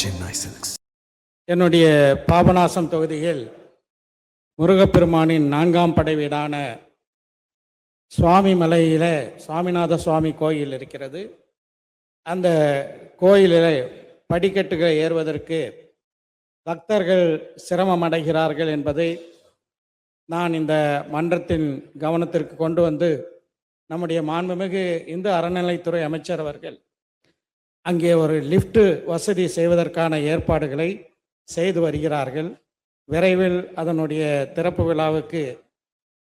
Chennai Silks. என்னுடைய பாபநாசம் தொகுதியில் முருகப்பெருமானின் 4ஆம் படை வீடான சுவாமி மலையில் சுவாமிநாத சுவாமி கோயில் இருக்கிறது. அந்த கோயிலில் படிக்கட்டுகளை ஏறுவதற்கு பக்தர்கள் சிரமம் அடைகிறார்கள் என்பதை நான் இந்த மன்றத்தின் கவனத்திற்கு கொண்டு வந்து நம்முடைய மாண்புமிகு இந்து அறநிலைத்துறை அமைச்சர் அவர்கள் அங்கே ஒரு லிஃப்ட் வசதி செய்வதற்கான ஏற்பாடுகளை செய்து வருகிறார்கள். விரைவில் அதனுடைய திறப்பு விழாவுக்கு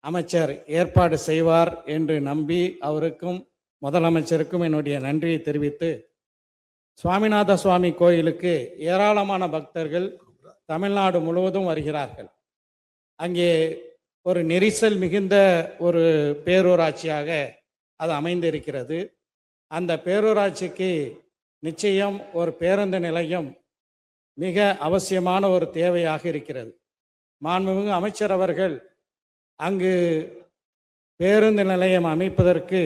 அமைச்சர் ஏற்பாடு செய்வார் என்று நம்பி அவருக்கும் முதலமைச்சருக்கும் என்னுடைய நன்றியை தெரிவித்து, சுவாமிநாத சுவாமி கோயிலுக்கு ஏராளமான பக்தர்கள் தமிழ்நாடு முழுவதும் வருகிறார்கள். அங்கே ஒரு நெரிசல் மிகுந்த ஒரு பேரூராட்சியாக அது அமைந்திருக்கிறது. அந்த பேரூராட்சிக்கு நிச்சயம் ஒரு பேருந்து நிலையம் மிக அவசியமான ஒரு தேவையாக இருக்கிறது. மாண்புமிகு அமைச்சர் அவர்கள் அங்கு பேருந்து நிலையம் அமைப்பதற்கு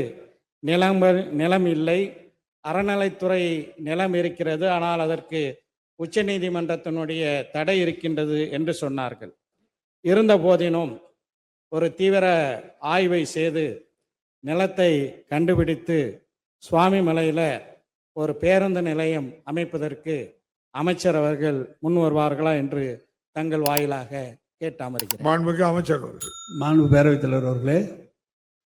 நிலம் இல்லை, அறநிலைத்துறை நிலம் இருக்கிறது, ஆனால் அதற்கு உச்சநீதிமன்றத்தினுடைய தடை இருக்கின்றது என்று சொன்னார்கள். இருந்த போதினும் ஒரு தீவிர ஆய்வை செய்து நிலத்தை கண்டுபிடித்து சுவாமி மலையில் ஒரு பேருந்து நிலையம் அமைப்பதற்கு அமைச்சர் அவர்கள் முன் வருவார்களா என்று தங்கள் வாயிலாக கேட்டு அமர்கிறேன். மாண்புமிகு அமைச்சர் அவர்கள். மாண்பு பேரவைத் தலைவர் அவர்களே,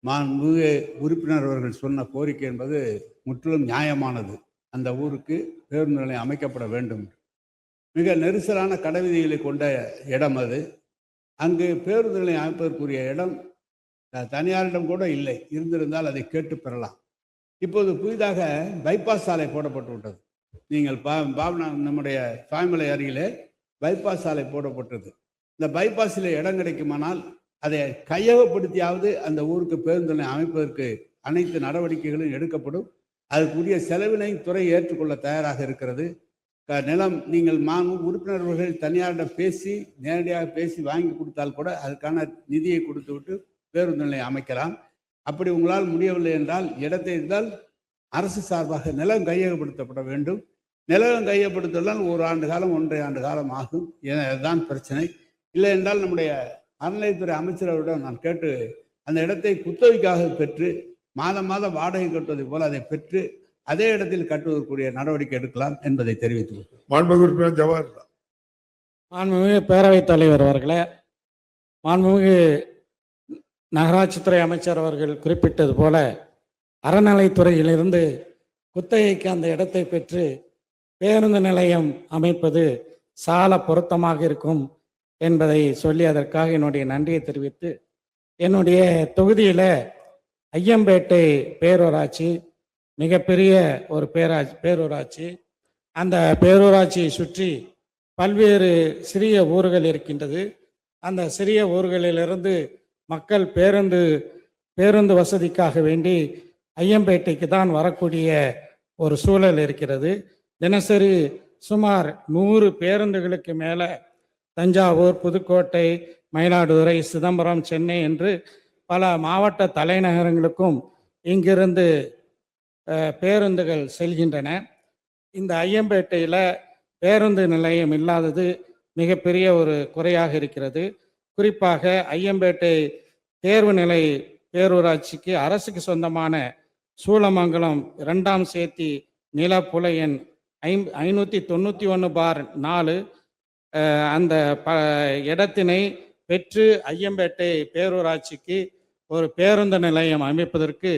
மாண்புமிகு உறுப்பினர் அவர்கள் சொன்ன கோரிக்கை என்பது முற்றிலும் நியாயமானது. அந்த ஊருக்கு பேருந்து நிலையம் அமைக்கப்பட வேண்டும். மிக நெரிசலான கடைவீதிகளை கொண்ட இடம் அது. அங்கு பேருந்து நிலையம் அமைப்பதற்குரிய இடம் தனியாரிடம் கூட இல்லை. இருந்திருந்தால் அதை கேட்டு பெறலாம். இப்போது புதிதாக பைபாஸ் சாலை போடப்பட்டு விட்டது. நீங்கள் நம்முடைய சுவாமிமலை அருகிலே பைபாஸ் சாலை போடப்பட்டது. இந்த பைபாஸில் இடம் கிடைக்குமானால் அதை கையகப்படுத்தியாவது அந்த ஊருக்கு பேருந்து நிலையம் அமைப்பதற்கு அனைத்து நடவடிக்கைகளும் எடுக்கப்படும். அதுக்குரிய செலவினை துறை ஏற்றுக்கொள்ள தயாராக இருக்கிறது. நிலம் நீங்கள் உறுப்பினர்கள் தனியாரிடம் பேசி நேரடியாக பேசி வாங்கி கொடுத்தால் கூட அதுக்கான நிதியை கொடுத்து விட்டு பேருந்து நிலையம் அமைக்கலாம். அப்படி உங்களால் முடியவில்லை என்றால் இடத்தை இருந்தால் அரசு சார்பாக நிலம் கையகப்படுத்தப்பட வேண்டும். நிலம் கையகப்படுத்தலாம் 1 ஆண்டு காலம் 1.5 ஆண்டு காலம் ஆகும். அதுதான் பிரச்சனை. இல்லை என்றால் நம்முடைய அறநிலையத்துறை அமைச்சரவரிடம் நான் கேட்டு அந்த இடத்தை குத்தகைக்காக பெற்று மாதம் வாடகை கட்டுவதை போல அதை பெற்று அதே இடத்தில் கட்டுவதற்குரிய நடவடிக்கை எடுக்கலாம் என்பதை தெரிவித்துக் கொள்கிறேன். மாண்புமிகு பேரவைத் தலைவர் அவர்களே, மாண்புமிகு நகராட்சித்துறை அமைச்சர் அவர்கள் குறிப்பிட்டது போல அறநிலைத்துறையிலிருந்து குத்தகைக்கு அந்த இடத்தை பெற்று பேருந்து நிலையம் அமைப்பது சால பொருத்தமாக இருக்கும் என்பதை சொல்லி அதற்காக என்னுடைய நன்றியை தெரிவித்து, என்னுடைய தொகுதியில் ஐயம்பேட்டை பேரூராட்சி மிகப்பெரிய ஒரு பேரூராட்சி. அந்த பேரூராட்சியை சுற்றி பல்வேறு சிறிய ஊர்கள் இருக்கின்றது. அந்த சிறிய ஊர்களிலிருந்து மக்கள் பேருந்து வசதிக்காக வேண்டி ஐயம்பேட்டைக்கு தான் வரக்கூடிய ஒரு சூழல் இருக்கிறது. தினசரி சுமார் 100 பேருந்துகளுக்கு மேலே தஞ்சாவூர், புதுக்கோட்டை, மயிலாடுதுறை, சிதம்பரம், சென்னை என்று பல மாவட்ட தலைநகரங்களுக்கும் இங்கிருந்து பேருந்துகள் செல்கின்றன. இந்த ஐயம்பேட்டையில் பேருந்து நிலையம் இல்லாதது மிகப்பெரிய ஒரு குறையாக இருக்கிறது. குறிப்பாக ஐயம்பேட்டை தேர்வு நிலை பேரூராட்சிக்கு அரசுக்கு சொந்தமான சூளமங்கலம் 2ஆம் சேத்தி நிலப்புல எண் 591/4 அந்த இடத்தினை பெற்று ஐயம்பேட்டை பேரூராட்சிக்கு ஒரு பேருந்து நிலையம் அமைப்பதற்கு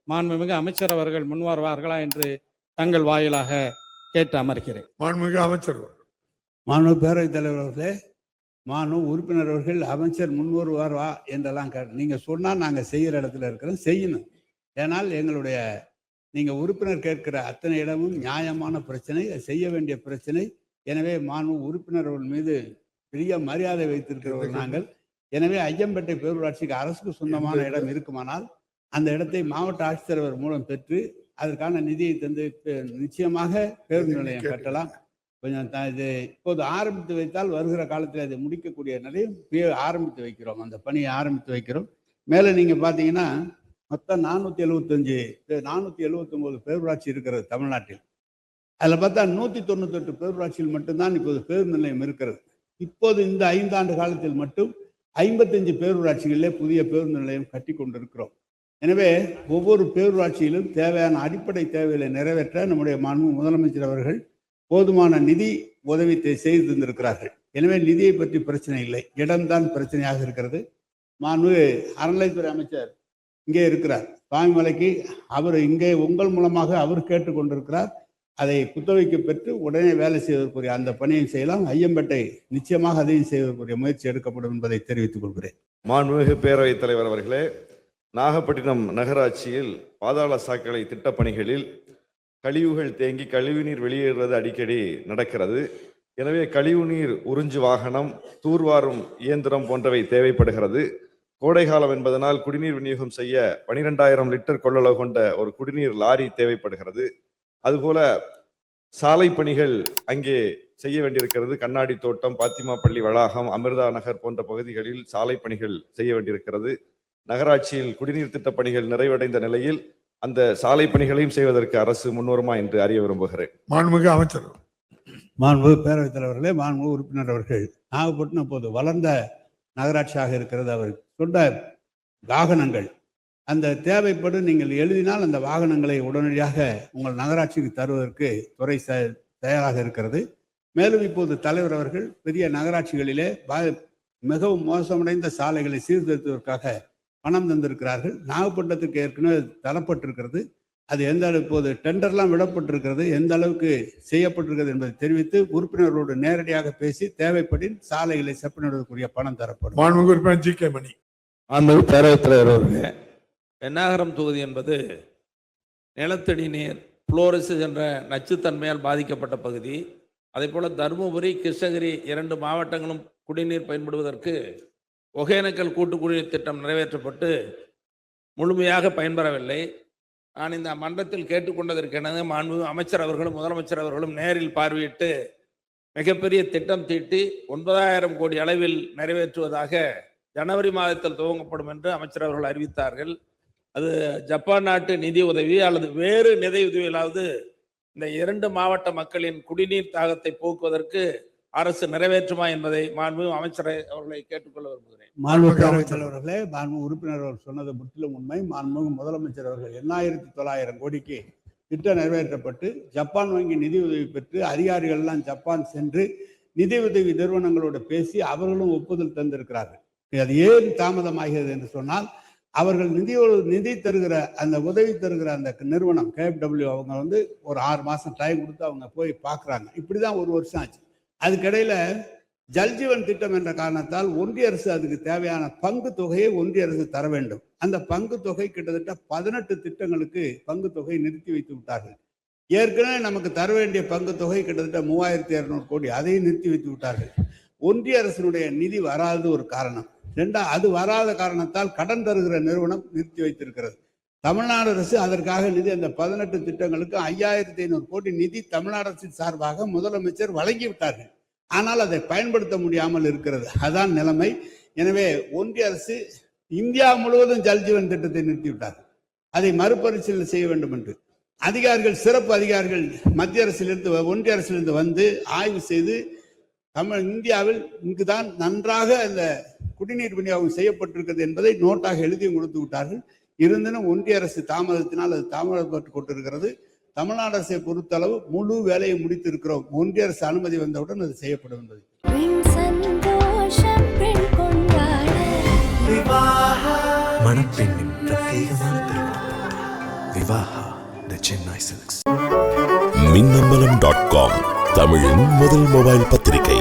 மாண்புமிகு அமைச்சர் அவர்கள் முன்வருவார்களா என்று தங்கள் வாயிலாக கேட்டு அமர்கிறேன். மாண்புமிகு அமைச்சர். மாண்பு பேரவைத் தலைவர் அவர்களே, உறுப்பினர் அவர்கள் அமைச்சர் முன்வருவார்வா என்றெல்லாம் நீங்கள் சொன்னால் நாங்கள் செய்கிற இடத்துல இருக்கிறோம், செய்யணும். ஏனால் எங்களுடைய நீங்கள் உறுப்பினர் கேட்கிற அத்தனை இடமும் நியாயமான பிரச்சனை, செய்ய வேண்டிய பிரச்சனை. எனவே உறுப்பினர்கள் மீது பெரிய மரியாதை வைத்திருக்கிறவர்கள் நாங்கள். எனவே ஐயம்பேட்டை பேரூராட்சிக்கு அரசுக்கு சொந்தமான இடம் இருக்குமானால் அந்த இடத்தை மாவட்ட ஆட்சித்தலைவர் மூலம் பெற்று அதற்கான நிதியை தந்து நிச்சயமாக பேருந்து நிலையம் கட்டலாம். கொஞ்சம் இது இப்போது ஆரம்பித்து வைத்தால் வருகிற காலத்தில் அதை முடிக்கக்கூடிய நிலையம் ஆரம்பித்து வைக்கிறோம். அந்த பணியை ஆரம்பித்து வைக்கிறோம். மேலே நீங்கள் பார்த்தீங்கன்னா மொத்தம் 479 பேரூராட்சி இருக்கிறது தமிழ்நாட்டில். அதில் பார்த்தா 198 பேரூராட்சியில் மட்டும்தான் இப்போது பேருந்து நிலையம் இருக்கிறது. இப்போது இந்த 5 ஆண்டு காலத்தில் மட்டும் 55 பேரூராட்சிகளிலே புதிய பேருந்து நிலையம் கட்டி கொண்டிருக்கிறோம். எனவே ஒவ்வொரு பேரூராட்சியிலும் தேவையான அடிப்படை தேவைகளை நிறைவேற்ற நம்முடைய மாண்பு முதலமைச்சர் அவர்கள் போதுமான நிதி உதவி செய்து தந்திருக்கிறார்கள். எனவே நிதியை பற்றி பிரச்சனை இல்லை, இடம்தான் பிரச்சனையாக இருக்கிறது. மாண்பு அறநிலைத்துறை அமைச்சர் இங்கே இருக்கிறார், சுவாமிமலைக்கு அவர் இங்கே உங்கள் மூலமாக அவர் கேட்டுக்கொண்டிருக்கிறார். அதை குத்தகைக்கு பெற்று உடனே வேலை செய்வதற்குரிய அந்த பணியை செய்யலாம். ஐயம்பேட்டை நிச்சயமாக அதையும் செய்வதற்குரிய முயற்சி எடுக்கப்படும் என்பதை தெரிவித்துக் கொள்கிறேன். மாண்புமிகு பேரவைத் தலைவர் அவர்களே, நாகப்பட்டினம் நகராட்சியில் பாதாள சாக்கடை திட்டப்பணிகளில் கழிவுகள் தேங்கி கழிவுநீர் வெளியேறுவது அடிக்கடி நடக்கிறது. எனவே கழிவுநீர் உறிஞ்சு வாகனம், தூர்வாரும் இயந்திரம் போன்றவை தேவைப்படுகிறது. கோடைகாலம் என்பதனால் குடிநீர் விநியோகம் செய்ய 12,000 லிட்டர் கொள்ளளவு கொண்ட ஒரு குடிநீர் லாரி தேவைப்படுகிறது. அதுபோல சாலை பணிகள் அங்கே செய்ய வேண்டியிருக்கிறது. கண்ணாடி தோட்டம், பாத்திமா பள்ளி வளாகம், அமிர்தா நகர் போன்ற பகுதிகளில் சாலை பணிகள் செய்ய வேண்டியிருக்கிறது. நகராட்சியில் குடிநீர் திட்ட பணிகள் நிறைவடைந்த நிலையில் அந்த சாலை பணிகளையும் செய்வதற்கு அரசு முன்வருமா என்று அறிய விரும்புகிறேன். மாண்புமிகு அமைச்சர். மாண்பு பேரவைத் தலைவர்களே, மாண்பு உறுப்பினர் அவர்கள், நாகப்பட்டினம் இப்போது வளர்ந்த நகராட்சியாக இருக்கிறது. அவர் சொன்ன வாகனங்கள் அந்த தேவைப்படும் நீங்கள் எழுதினால் அந்த வாகனங்களை உடனடியாக உங்கள் நகராட்சிக்கு தருவதற்கு துறை தயாராக இருக்கிறது. மேலும் இப்போது தலைவர் அவர்கள் பெரிய நகராட்சிகளிலே மிகவும் மோசமடைந்த சாலைகளை சீர்திருத்துவதற்காக பணம் தந்திருக்கிறார்கள். நாகப்பட்டினத்துக்கு ஏற்கனவே தரப்பட்டிருக்கிறது. அது எந்த அளவு இப்போது டெண்டர்லாம் விடப்பட்டிருக்கிறது, எந்த அளவுக்கு செய்யப்பட்டிருக்கிறது என்பதை தெரிவித்து உறுப்பினர்களோடு நேரடியாக பேசி தேவைப்படின் சாலைகளை செப்பனிடுவதற்குரிய பணம் தரப்படும். மாண்புமிகு உறுப்பினர் ஜி கே மணி. மாண்புமிகு பேரவைத் தலைவர் அவர்களே, பென்னாகரம் தொகுதி என்பது நிலத்தடி நீர் புளோரிசிஸ் என்ற நச்சுத்தன்மையால் பாதிக்கப்பட்ட பகுதி. அதே போல தருமபுரி, கிருஷ்ணகிரி 2 மாவட்டங்களும் குடிநீர் பயன்படுவதற்கு ஒகேனக்கல் கூட்டு குடிநீர் திட்டம் நிறைவேற்றப்பட்டு முழுமையாக பயன்பெறவில்லை. நான் இந்த மன்றத்தில் கேட்டுக்கொண்டதற்கென மாண்பு அமைச்சர் அவர்களும் முதலமைச்சர் அவர்களும் நேரில் பார்வையிட்டு மிகப்பெரிய திட்டம் தீட்டி 9,000 கோடி அளவில் நிறைவேற்றுவதாக ஜனவரி மாதத்தில் துவங்கப்படும் என்று அமைச்சர் அவர்கள் அறிவித்தார்கள். அது ஜப்பான் நாட்டு நிதி உதவி அல்லது வேறு நிதி உதவியிலாவது இந்த 2 மாவட்ட மக்களின் குடிநீர் தாகத்தை போக்குவதற்கு அரசு நிறைவேற்றுமா என்பதை மாண்பு அமைச்சரை அவர்களை கேட்டுக்கொள்ள விரும்புகிறேன். மாண்பு பேரவைத் தலைவர்களே, மாண்பு உறுப்பினர் அவர்கள் சொன்னது முற்றிலும் உண்மை. மாண்பு முதலமைச்சர் அவர்கள் 8,900 கோடிக்கு திட்டம் நிறைவேற்றப்பட்டு ஜப்பான் வங்கி நிதி உதவி பெற்று அதிகாரிகள் எல்லாம் ஜப்பான் சென்று நிதி உதவி நிறுவனங்களோடு பேசி அவர்களும் ஒப்புதல் தந்திருக்கிறார்கள். அது ஏன் தாமதமாகிறது என்று சொன்னால், அவர்கள் நிதி தருகிற அந்த உதவி தருகிற அந்த நிறுவனம் KFW அவங்க ஒரு 6 மாசம் டைம் கொடுத்து அவங்க போய் பார்க்குறாங்க. இப்படிதான் 1 வருஷம் ஆச்சு. அதுக்கிடையில ஜல்ஜீவன் திட்டம் என்ற காரணத்தால் ஒன்றிய அரசு அதுக்கு தேவையான பங்கு தொகையை ஒன்றிய அரசு தர வேண்டும். அந்த பங்கு தொகை கிட்டத்தட்ட 18 திட்டங்களுக்கு பங்கு தொகை நிறுத்தி வைத்து விட்டார்கள். ஏற்கனவே நமக்கு தர வேண்டிய பங்கு தொகை கிட்டத்தட்ட 3,200 கோடி, அதையும் நிறுத்தி வைத்து விட்டார்கள். ஒன்றிய அரசினுடைய நிதி வராதது ஒரு காரணம். அது வராத காரணத்தால் கடன் தருகிற நிறுவனம் நிறுத்தி வைத்திருக்கிறது. தமிழ்நாடு அரசு அதற்காக நிதி, அந்த 18 திட்டங்களுக்கு 5,500 கோடி நிதி தமிழ்நாடு அரசின் சார்பாக முதலமைச்சர் வழங்கிவிட்டார்கள். ஆனால் அதை பயன்படுத்த முடியாமல் இருக்கிறது. அதான் நிலைமை. எனவே ஒன்றிய அரசு இந்தியா முழுவதும் ஜல்ஜீவன் திட்டத்தை நிறுத்திவிட்டார்கள். அதை மறுபரிசீலனை செய்ய வேண்டும் என்று அதிகாரிகள், சிறப்பு அதிகாரிகள் மத்திய அரசிலிருந்து ஒன்றிய அரசிலிருந்து வந்து ஆய்வு செய்து இந்தியாவில் இங்குதான் நன்றாக அந்த குடிநீர் விநியோகம் செய்யப்பட்டிருக்கிறது என்பதை நோட்டாக எழுதியும் கொடுத்து விட்டார்கள். இருந்தும் ஒன்றிய அரசு தாமதத்தினால் அது தாமதப்பட்டு கொண்டிருக்கிறது. தமிழ்நாடு அரசை பொறுத்தளவு முழு வேலையை முடித்திருக்கிறோம். ஒன்றிய அரசு அனுமதி வந்தவுடன் அது செய்யப்படும் என்பது. மணப்பெண்ணின் பிரத்யேகமான திருமணம் விவாஹா தி சென்னை சில்க்ஸ். மின்னம்பலம்.com தமிழின் முதல் மொபைல் பத்திரிகை.